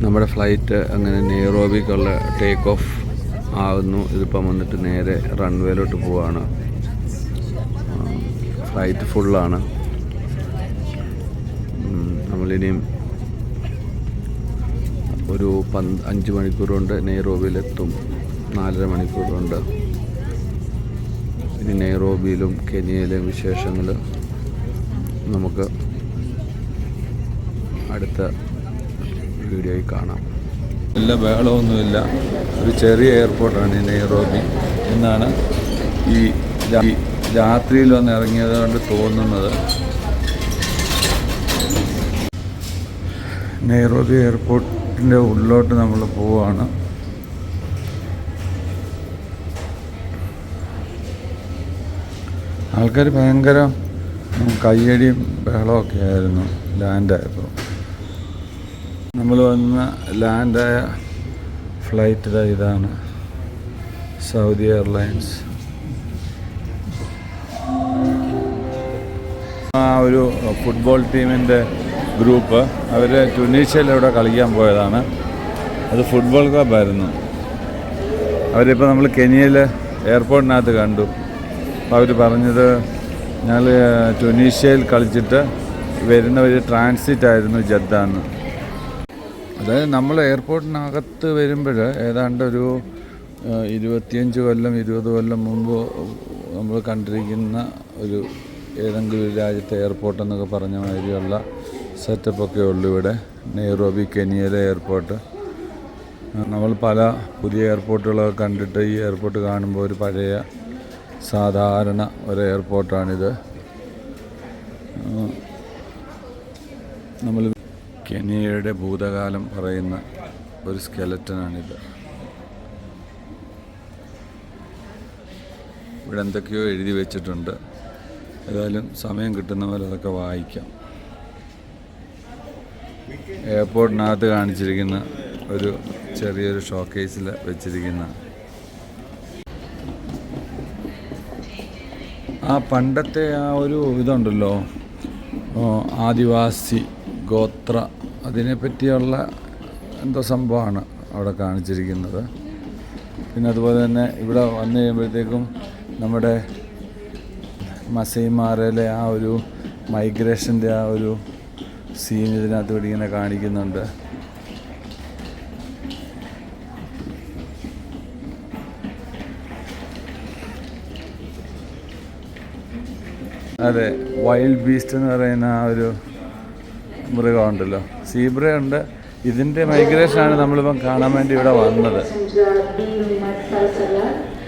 നമ്മുടെ ഫ്ലൈറ്റ് അങ്ങനെ നെയ്റോബിക്കുള്ള take off ആകുന്നു. ഇതിപ്പം വന്നിട്ട് നേരെ റൺവേയിലോട്ട് പോവാണ്. ഫ്ലൈറ്റ് ഫുള്ളാണ്. നമ്മളിനിയും ഒരു 5 മണിക്കൂർ കൊണ്ട് നെയ്റോബിയിലെത്തും. 4.5 മണിക്കൂർ കൊണ്ട്. ഇനി നെയ്റോബിയിലും കെനിയയിലെയും വിശേഷങ്ങൾ നമുക്ക് അടുത്ത വീഡിയോയിൽ കാണാം. എല്ലാ ബഹളമൊന്നുമില്ല. ഒരു ചെറിയ എയർപോർട്ടാണ് ഈ നെയ്റോബി എന്നാണ് ഈ രാത്രിയിൽ വന്ന് ഇറങ്ങിയത് കൊണ്ട് തോന്നുന്നത്. നെയ്റോബി എയർപോർട്ടിൻ്റെ ഉള്ളിലോട്ട് നമ്മൾ പോവുകയാണ്. ആൾക്കാർ ഭയങ്കര കയ്യടിയും ബഹളമൊക്കെ ആയിരുന്നു ലാൻഡായപ്പോൾ. നമ്മൾ വന്ന ലാൻഡായ ഫ്ലൈറ്റ് ഇതാണ്, സൗദി എയർലൈൻസ്. ആ ഒരു ഫുട്ബോൾ ടീമിൻ്റെ ഗ്രൂപ്പ് അവർ ട്യൂണീഷ്യയിലൂടെ കളിക്കാൻ പോയതാണ്. അത് ഫുട്ബോൾ ക്ലബ്ബായിരുന്നു. അവരിപ്പോൾ നമ്മൾ കെനിയയിൽ എയർപോർട്ടിനകത്ത് കണ്ടു. അപ്പോൾ അവർ പറഞ്ഞത് ഞങ്ങൾ ട്യൂണീഷ്യയിൽ കളിച്ചിട്ട് വരുന്ന ഒരു ട്രാൻസിറ്റ് ആയിരുന്നു ജദ്ദാന്ന്. അതായത് നമ്മൾ എയർപോർട്ടിനകത്ത് വരുമ്പോൾ ഏതാണ്ട് ഒരു 25 കൊല്ലം 20 കൊല്ലം മുമ്പ് നമ്മൾ കണ്ടിരിക്കുന്ന ഒരു ഏതെങ്കിലും ഒരു രാജ്യത്തെ എയർപോർട്ട് എന്നൊക്കെ പറഞ്ഞ മാതിരിയുള്ള സെറ്റപ്പൊക്കെ ഉള്ളൂ ഇവിടെ നെയ്റോബി കെനിയയിലെ എയർപോർട്ട്. നമ്മൾ പല പുതിയ എയർപോർട്ടുകളൊക്കെ കണ്ടിട്ട് ഈ എയർപോർട്ട് കാണുമ്പോൾ ഒരു പഴയ സാധാരണ ഒരു എയർപോർട്ടാണിത്. നമ്മൾ കെനിയയുടെ ഭൂതകാലം പറയുന്ന ഒരു സ്കെലറ്റനാണിത്. ഇവിടെ എന്തൊക്കെയോ എഴുതി വെച്ചിട്ടുണ്ട്. ഏതായാലും സമയം കിട്ടുന്ന പോലെ അതൊക്കെ വായിക്കാം. എയർപോർട്ടിനകത്ത് കാണിച്ചിരിക്കുന്ന ഒരു ചെറിയൊരു ഷോക്കേസിൽ വെച്ചിരിക്കുന്ന ആ പണ്ടത്തെ ആ ഒരു ഇതുണ്ടല്ലോ, ആദിവാസി ഗോത്ര, അതിനെപ്പറ്റിയുള്ള എന്തോ സംഭവമാണ് അവിടെ കാണിച്ചിരിക്കുന്നത്. പിന്നെ അതുപോലെ തന്നെ ഇവിടെ വന്നു കഴിയുമ്പോഴത്തേക്കും നമ്മുടെ മസൈമാരയിലെ ആ ഒരു മൈഗ്രേഷൻ്റെ ആ ഒരു സീൻ ഇതിനകത്ത് ഇവിടെ ഇങ്ങനെ കാണിക്കുന്നുണ്ട്. അതെ, വൈൽഡ് ബീസ്റ്റ് എന്ന് പറയുന്ന ആ ഒരു മൃഗമുണ്ടല്ലോ, സീബ്രയുണ്ട്. ഇതിൻ്റെ മൈഗ്രേഷനാണ് നമ്മളിപ്പം കാണാൻ വേണ്ടി ഇവിടെ വന്നത്.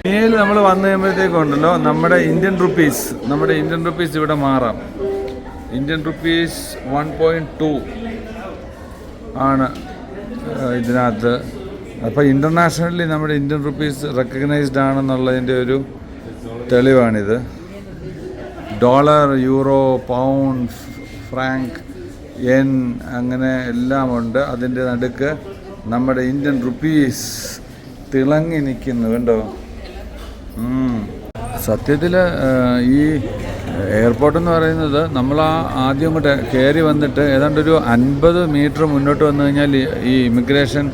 കെനിയയിൽ നമ്മൾ വന്നു കഴിയുമ്പോഴത്തേക്കും ഉണ്ടല്ലോ നമ്മുടെ ഇന്ത്യൻ റുപ്പീസ് ഇവിടെ മാറാം. ഇന്ത്യൻ റുപ്പീസ് 1.2 ആണ് ഇതിനകത്ത്. അപ്പോൾ ഇൻ്റർനാഷണലി നമ്മുടെ ഇന്ത്യൻ റുപ്പീസ് റെക്കഗ്നൈസ്ഡ് ആണെന്നുള്ളതിൻ്റെ ഒരു തെളിവാണിത്. Dollar, euro, pound, franc, yen അങ്ങനെ എല്ലാം ഉണ്ട്. അതിൻ്റെ നടുക്ക് നമ്മുടെ ഇന്ത്യൻ റുപ്പീസ് തിളങ്ങി നിൽക്കുന്നു, കണ്ടോ. സത്യത്തിൽ ഈ എയർപോർട്ടെന്ന് പറയുന്നത് നമ്മൾ ആദ്യം ഇങ്ങോട്ട് കയറി വന്നിട്ട് ഏതാണ്ടൊരു 50 മീറ്റർ മുന്നോട്ട് വന്നു കഴിഞ്ഞാൽ ഈ ഇമിഗ്രേഷൻ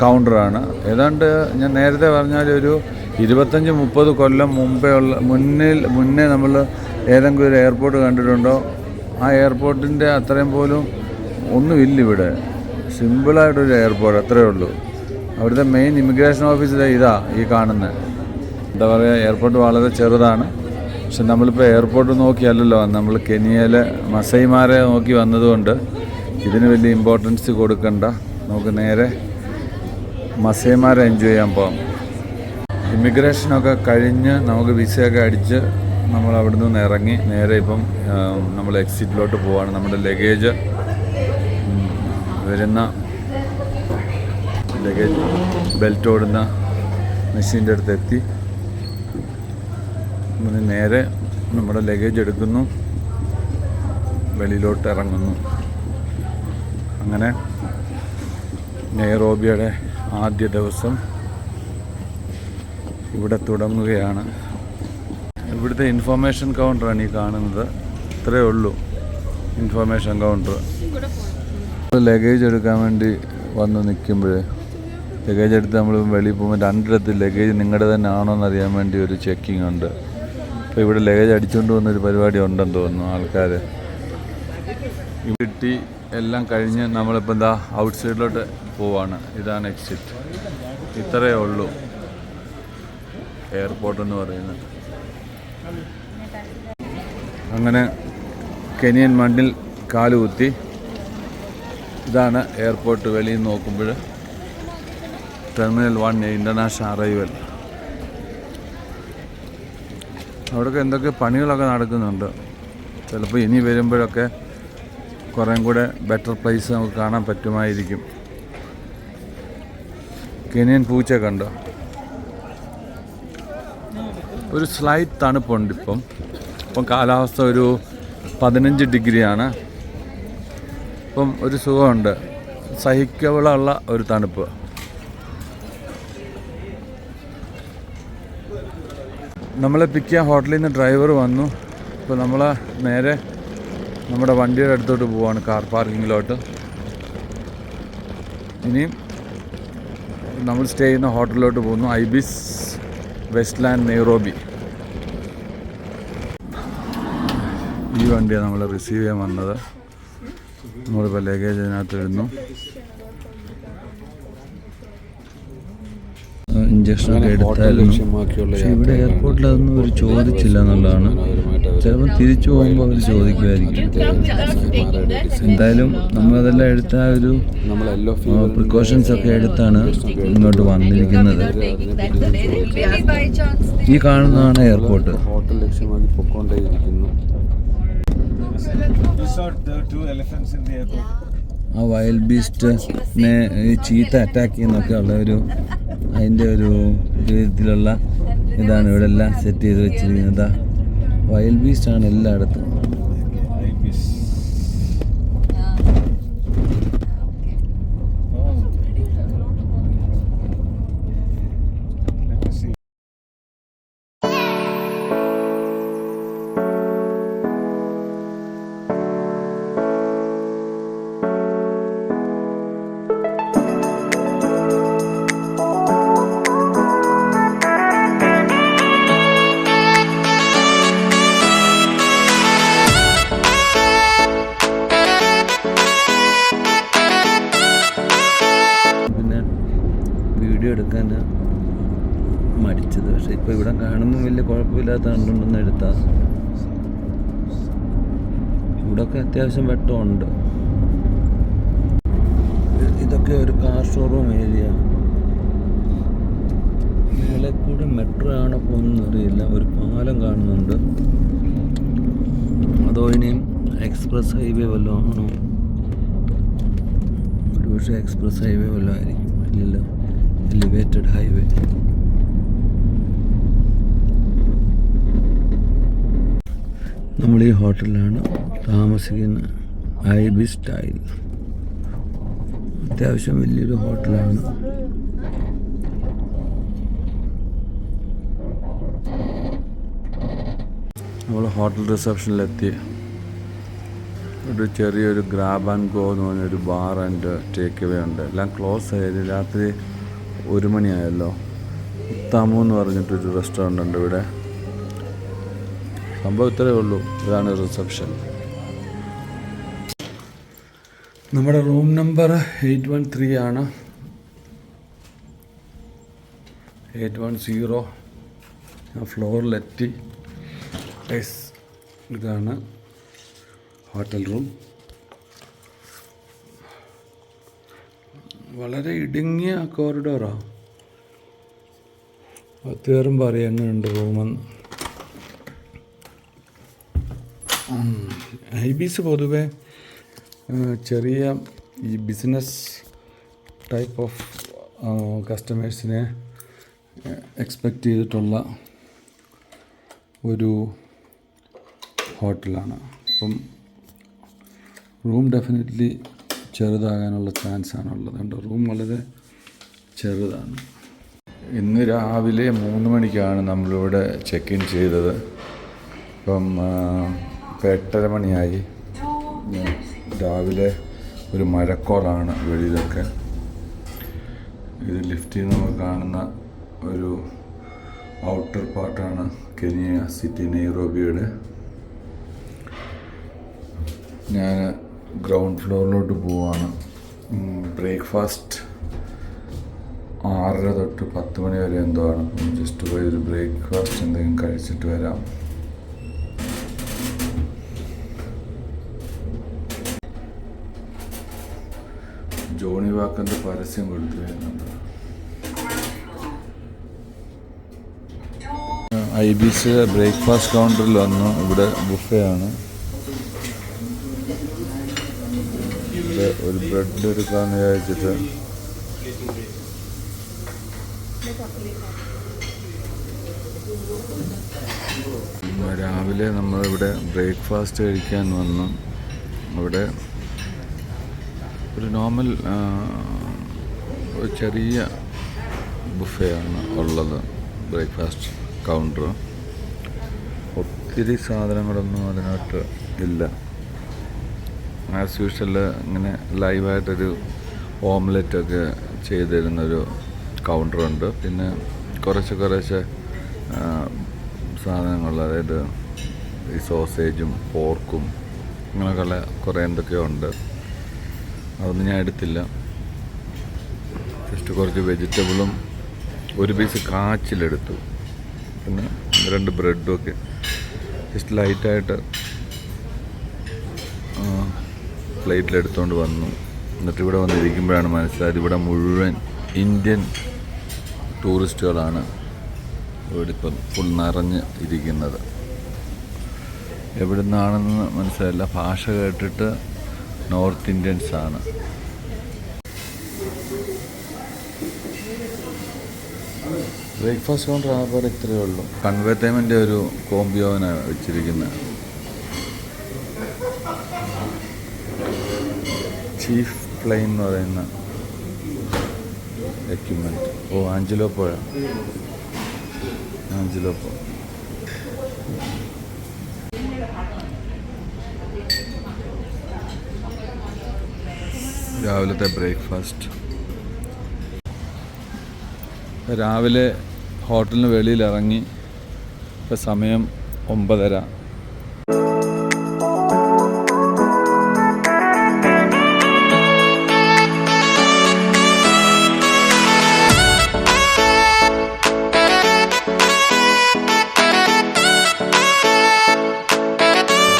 കൗണ്ടറാണ്. ഏതാണ്ട് ഞാൻ നേരത്തെ പറഞ്ഞാൽ ഒരു 25-30 കൊല്ലം മുന്നേ നമ്മൾ ഏതെങ്കിലും ഒരു എയർപോർട്ട് കണ്ടിട്ടുണ്ടോ? ആ എയർപോർട്ടിൻ്റെ അത്രയും പോലും ഒന്നുമില്ല ഇവിടെ. സിമ്പിളായിട്ടൊരു എയർപോർട്ട്, അത്രയേ ഉള്ളൂ. അവിടുത്തെ മെയിൻ ഇമിഗ്രേഷൻ ഓഫീസ് ഇതാ ഈ കാണുന്നത്. എന്താ പറയുക, എയർപോർട്ട് വളരെ ചെറുതാണ്. പക്ഷെ നമ്മളിപ്പോൾ എയർപോർട്ട് നോക്കിയല്ലല്ലോ, നമ്മൾ കെനിയയിലെ മസൈമാരെ നോക്കി വന്നതുകൊണ്ട് ഇതിന് വലിയ ഇമ്പോർട്ടൻസ് കൊടുക്കണ്ട. നമുക്ക് നേരെ മസൈമാരെ എൻജോയ് ചെയ്യാൻ പോകാം. ഇമിഗ്രേഷനൊക്കെ കഴിഞ്ഞ് നമുക്ക് വിസയൊക്കെ അടിച്ച് നമ്മൾ അവിടെ നിന്ന് ഇറങ്ങി നേരെ ഇപ്പം നമ്മൾ എക്സിറ്റിലോട്ട് പോവാണ്. നമ്മുടെ ലഗേജ് വരുന്ന ലഗേജ് ബെൽറ്റ് ഓടുന്ന മെഷീൻ്റെ അടുത്ത് എത്തി. നേരെ നമ്മുടെ ലഗേജ് എടുക്കുന്നു, വെളിയിലോട്ട് ഇറങ്ങുന്നു. അങ്ങനെ നെയ്റോബിയുടെ ആദ്യ ദിവസം ഇവിടെ തുടങ്ങുകയാണ്. ഇവിടുത്തെ ഇൻഫോർമേഷൻ കൗണ്ടറാണ് ഈ കാണുന്നത്. ഇത്രയേ ഉള്ളൂ ഇൻഫോർമേഷൻ കൗണ്ടർ. ലഗേജ് എടുക്കാൻ വേണ്ടി വന്ന് നിൽക്കുമ്പോൾ ലഗേജ് എടുത്ത് നമ്മൾ വെളിയിൽ പോകുമ്പോൾ രണ്ടിടത്ത് ലഗേജ് നിങ്ങളുടെ തന്നെ ആണോ എന്നറിയാൻ വേണ്ടി ഒരു ചെക്കിംഗ് ഉണ്ട്. അപ്പോൾ ഇവിടെ ലഗേജ് അടിച്ചുകൊണ്ട് പോകുന്നൊരു പരിപാടി ഉണ്ടെന്ന് തോന്നുന്നു ആൾക്കാർ. കിട്ടി എല്ലാം കഴിഞ്ഞ് നമ്മളിപ്പോൾ എന്താ ഔട്ട് സൈഡിലോട്ട് പോവാണ്. ഇതാണ് എക്സിറ്റ്. ഇത്രയേ ഉള്ളൂ എയർപോർട്ട് എന്ന് പറയുന്നത്. അങ്ങനെ കെനിയൻ മണ്ണിൽ കാലുകുത്തി. ഇതാണ് എയർപോർട്ട്. വെളിയിൽ നോക്കുമ്പോൾ ടെർമിനൽ 1 ഇൻ്റർനാഷണൽ അറൈവൽ. അവിടെയൊക്കെ എന്തൊക്കെ പണികളൊക്കെ നടക്കുന്നുണ്ട്. ചിലപ്പോൾ ഇനി വരുമ്പോഴൊക്കെ കുറേ കൂടെ ബെറ്റർ പ്ലേസ് നമുക്ക് കാണാൻ പറ്റുമായിരിക്കും. കെനിയൻ പൂച്ച കണ്ടോ? ഒരു സ്ലൈറ്റ് തണുപ്പുണ്ട് ഇപ്പം കാലാവസ്ഥ ഒരു 15 ഡിഗ്രിയാണ്. ഇപ്പം ഒരു സുഖമുണ്ട്, സഹിക്കവുള്ള ഒരു തണുപ്പ്. നമ്മളെ പിക്ക് ചെയ്യാൻ ഹോട്ടലിൽ നിന്ന് ഡ്രൈവർ വന്നു. ഇപ്പോൾ നമ്മൾ നേരെ നമ്മുടെ വണ്ടിയുടെ അടുത്തോട്ട് പോവാണ്, കാർ പാർക്കിങ്ങിലോട്ട്. ഇനിയും നമ്മൾ സ്റ്റേ ചെയ്യുന്ന ഹോട്ടലിലോട്ട് പോകുന്നു, ഐബിസ് വെസ്റ്റ്ലാൻഡ് നെയ്റോബി. ഈ വണ്ടിയാണ് നമ്മൾ റിസീവ് ചെയ്യാൻ വന്നത്. നമ്മളിപ്പോൾ ലഗേജ് അതിനകത്ത് ഇടുന്നു. ഇഞ്ചക്ഷനൊക്കെ എടുത്തായിരുന്നു. പക്ഷെ ഇവിടെ എയർപോർട്ടിൽ അതൊന്നും അവർ ചോദിച്ചില്ല എന്നുള്ളതാണ്. ചിലപ്പോൾ തിരിച്ചു പോകുമ്പോൾ അവർ ചോദിക്കുമായിരിക്കും. എന്തായാലും നമ്മളതെല്ലാം എടുത്ത ഒരു പ്രിക്കോഷൻസ് ഒക്കെ എടുത്താണ് ഇങ്ങോട്ട് വന്നിരിക്കുന്നത്. ഈ കാണുന്നതാണ് എയർപോർട്ട്. ഹോട്ടൽ ലക്ഷ്യമാക്കി പൊക്കോണ്ടേയിരിക്കുന്നു. ആ വൈൽഡ് ബീസ്റ്റിനെ ഈ ചീത്ത അറ്റാക്ക് ചെയ്യുന്നൊക്കെ ഉള്ള അതിൻ്റെ ഒരു രീതിയിലുള്ള ഇതാണ് ഇവിടെ എല്ലാം സെറ്റ് ചെയ്ത് വെച്ചിരിക്കുന്നത്. വൈൽഡ് ബീസ്റ്റാണ് എല്ലായിടത്തും. വീഡിയോ എടുക്കാൻ മടിച്ചത്. പക്ഷെ ഇപ്പോൾ ഇവിടെ കാണുമ്പോൾ വലിയ കുഴപ്പമില്ലാത്ത കണ്ടുകൊണ്ടൊന്നും എടുത്താൽ. ഇവിടെയൊക്കെ അത്യാവശ്യം വെട്ടമുണ്ട്. ഇതൊക്കെ ഒരു കാർ ഷോറൂം ഏരിയ. മേലെ കൂടെ മെട്രോ ആണോ പോകുന്നറിയില്ല. ഒരു പാലം കാണുന്നുണ്ട്. അതോ ഇനിയും എക്സ്പ്രസ് ഹൈവേ വല്ലതും ആണോ? ഒരുപക്ഷെ എക്സ്പ്രസ് ഹൈവേ വല്ലതും ആയിരിക്കും. ഇല്ലല്ലോ, എലിവേറ്റഡ് ഹൈവേ. നമ്മൾ ഈ ഹോട്ടലിലാണ് താമസിക്കുന്നത്, ഐബിസ് സ്റ്റൈൽ. അത്യാവശ്യം വലിയൊരു ഹോട്ടലാണ്. നമ്മൾ ഹോട്ടൽ റിസപ്ഷനിലെത്തി. ഒരു ചെറിയൊരു ഗ്രാബ് ആൻഡ് ഗോ എന്ന് പറഞ്ഞൊരു ബാർ ആൻഡ് ടേക്ക് അവേ ഉണ്ട്. എല്ലാം ക്ലോസ് ആയത്. രാത്രി 1 മണിയായല്ലോ. ഉത്താമു എന്ന് പറഞ്ഞിട്ടൊരു റെസ്റ്റോറൻ്റ് ഉണ്ട് ഇവിടെ. സംഭവം ഇത്രയേ ഉള്ളൂ. ഇതാണ് റിസപ്ഷൻ. നമ്മുടെ റൂം നമ്പർ 813 ആണ്. 810. ഞാൻ ഫ്ലോറിലെത്തി. ഇതാണ് ഹോട്ടൽ റൂം. വളരെ ഇടുങ്ങിയ കോറിഡോറാണ്. കയറുമ്പോൾ അറിയാം എങ്ങനെയുണ്ട് റൂമെന്ന്. ഐബിസ് പൊതുവെ ചെറിയ ഈ ബിസിനസ് ടൈപ്പ് ഓഫ് കസ്റ്റമേഴ്സിനെ എക്സ്പെക്റ്റ് ചെയ്തിട്ടുള്ള ഒരു ഹോട്ടലാണ്. അപ്പം റൂം ഡെഫിനറ്റ്ലി ചെറുതാകാനുള്ള ചാൻസാണുള്ളത്. അതുകൊണ്ട് റൂം വളരെ ചെറുതാണ്. ഇന്ന് രാവിലെ 3 മണിക്കാണ് നമ്മളിവിടെ ചെക്ക് ഇൻ ചെയ്തത്. ഇപ്പം 8:30 മണിയായി. രാവിലെ ഒരു മഴക്കോളാണ് വെളിയിലൊക്കെ. ഇത് ലിഫ്റ്റിൽ നിന്ന് നമുക്ക് കാണുന്ന ഒരു ഔട്ടർ പാർട്ടാണ് കെനിയ സിറ്റി നെയ്റോബിയുടെ. ഞാൻ ഗ്രൗണ്ട് ഫ്ലോറിലോട്ട് പോവാണ്. ബ്രേക്ക്ഫാസ്റ്റ് 6:30 തൊട്ട് 10 മണി വരെ എന്തോ ആണ്. ജസ്റ്റ് പോയി ഒരു ബ്രേക്ക്ഫാസ്റ്റ് എന്തെങ്കിലും കഴിച്ചിട്ട് വരാം. ജോണി വാക്കറിൻ്റെ പരസ്യം കൊടുത്തു വരുന്നുണ്ട്. ഐബിസ് ബ്രേക്ക്ഫാസ്റ്റ് കൗണ്ടറിൽ വന്നു. ഇവിടെ ബുഫേ ആണ്. ഇവിടെ ഒരു ബ്രെഡ് എടുക്കാമെന്ന് വിചാരിച്ചിട്ട് രാവിലെ നമ്മളിവിടെ ബ്രേക്ക്ഫാസ്റ്റ് കഴിക്കാൻ വന്നു. ഇവിടെ ഒരു നോർമൽ ഒരു ചെറിയ ബുഫയാണ് ഉള്ളത്, ബ്രേക്ക്ഫാസ്റ്റ് കൗണ്ടർ. ഒത്തിരി സാധനങ്ങളൊന്നും അതിനകത്ത് ഇല്ല. ആസ് യൂഷ്വൽ ഇങ്ങനെ ലൈവായിട്ടൊരു ഓംലെറ്റൊക്കെ ചെയ്ത് തരുന്നൊരു കൗണ്ടറുണ്ട്. പിന്നെ കുറച്ച് സാധനങ്ങൾ, അതായത് ഈ സോസേജും പോർക്കും അങ്ങനെയൊക്കെയുള്ള കുറേ എന്തൊക്കെയോ ഉണ്ട്. അതൊന്നും ഞാൻ എടുത്തില്ല. ജസ്റ്റ് കുറച്ച് വെജിറ്റബിളും ഒരു പീസ് കാച്ചിലെടുത്തു. പിന്നെ 2 ബ്രെഡും ഒക്കെ ജസ്റ്റ് ലൈറ്റായിട്ട് പ്ലേറ്റിലെടുത്തുകൊണ്ട് വന്നു. എന്നിട്ട് ഇവിടെ വന്നിരിക്കുമ്പോഴാണ് മനസ്സിലായത് ഇവിടെ മുഴുവൻ ഇന്ത്യൻ ടൂറിസ്റ്റുകളാണ് ഇവിടെ ഇപ്പം ഫുൾ നിറഞ്ഞ് ഇരിക്കുന്നത്. എവിടെ നിന്നാണെന്ന് മനസ്സിലായില്ല. ഭാഷ കേട്ടിട്ട് നോർത്ത് ഇന്ത്യൻസ് ആണ്. ബ്രേക്ക്ഫാസ്റ്റ് കൗണ്ടർ ആകുമ്പോൾ ഇത്രയേ ഉള്ളൂ. കൺവേർട്ടൈൻമെൻ്റ് ഒരു കോംബിയോനാണ് വെച്ചിരിക്കുന്നത്. ചീഫ് പ്ലെയിൻ എന്ന് പറയുന്ന എക്യുപ്മെൻറ്റ്. ആഞ്ചലോപ്പോ രാവിലത്തെ ബ്രേക്ക്ഫാസ്റ്റ്. രാവിലെ ഹോട്ടലിന് വെളിയിലിറങ്ങി. ഇപ്പോൾ സമയം 9:30.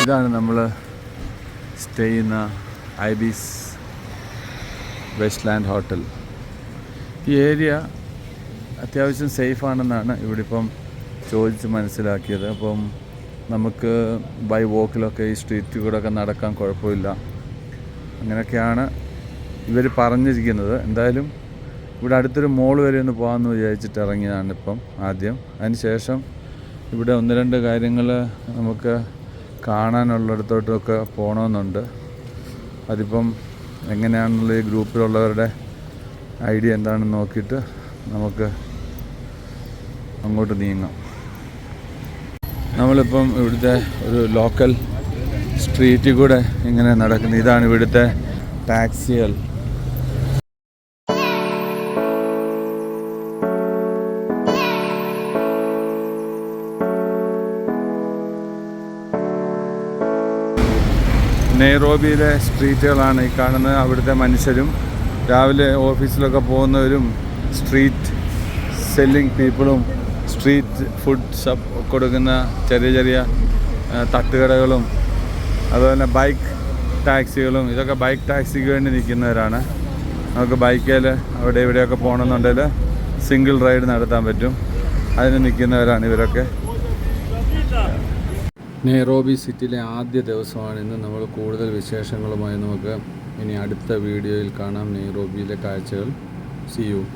ഇതാണ് നമ്മൾ സ്റ്റേ ചെയ്യുന്ന ഐബിസ് വെസ്റ്റ്ലാൻഡ് ഹോട്ടൽ. ഈ ഏരിയ അത്യാവശ്യം സേഫാണെന്നാണ് ഇവിടെ ഇപ്പം ചോദിച്ച് മനസ്സിലാക്കിയത്. അപ്പം നമുക്ക് ബൈ വോക്കിലൊക്കെ ഈ സ്ട്രീറ്റിൽ കൂടെ ഒക്കെ നടക്കാൻ കുഴപ്പമില്ല. അങ്ങനെയൊക്കെയാണ് ഇവർ പറഞ്ഞിരിക്കുന്നത്. എന്തായാലും ഇവിടെ അടുത്തൊരു മോൾ വരെ ഒന്ന് പോകാമെന്ന് വിചാരിച്ചിട്ട് ഇറങ്ങിയതാണ് ഇപ്പം ആദ്യം. അതിന് ശേഷം ഇവിടെ 1-2 കാര്യങ്ങൾ നമുക്ക് കാണാനുള്ളിടത്തോട്ടൊക്കെ പോകണമെന്നുണ്ട്. അതിപ്പം എങ്ങനെയാണെന്നുള്ള ഈ ഗ്രൂപ്പിലുള്ളവരുടെ ഐഡിയ എന്താണെന്ന് നോക്കിയിട്ട് നമുക്ക് അങ്ങോട്ട് നീങ്ങാം. നമ്മളിപ്പം ഇവിടുത്തെ ഒരു ലോക്കൽ സ്ട്രീറ്റിൽ കൂടെ ഇങ്ങനെ നടക്കുന്നത്. ഇതാണ് ഇവിടുത്തെ ടാക്സികൾ. നെയ്റോബിയിലെ സ്ട്രീറ്റുകളാണ് ഈ കാണുന്നത്. അവിടുത്തെ മനുഷ്യരും രാവിലെ ഓഫീസിലൊക്കെ പോകുന്നവരും സ്ട്രീറ്റ് സെല്ലിംഗ് പീപ്പിളും സ്ട്രീറ്റ് ഫുഡ് കൊടുക്കുന്ന ചെറിയ തട്ടുകടകളും അതുപോലെ ബൈക്ക് ടാക്സികളും. ഇതൊക്കെ ബൈക്ക് ടാക്സിക്ക് വേണ്ടി നിൽക്കുന്നവരാണ്. നമുക്ക് ബൈക്കിൽ അവിടെ ഇവിടെയൊക്കെ പോകണമെന്നുണ്ടെങ്കിൽ സിംഗിൾ റൈഡ് നടത്താൻ പറ്റും. അതിന് നിൽക്കുന്നവരാണ് ഇവരൊക്കെ. നെയ്റോബി സിറ്റിയിലെ ആദ്യ ദിവസമാണ് ഇന്ന്. നമ്മൾ കൂടുതൽ വിശേഷങ്ങളുമായി നമുക്ക് ഇനി അടുത്ത വീഡിയോയിൽ കാണാം. നെയ്റോബിയിലെ കാഴ്ചകൾ. See you.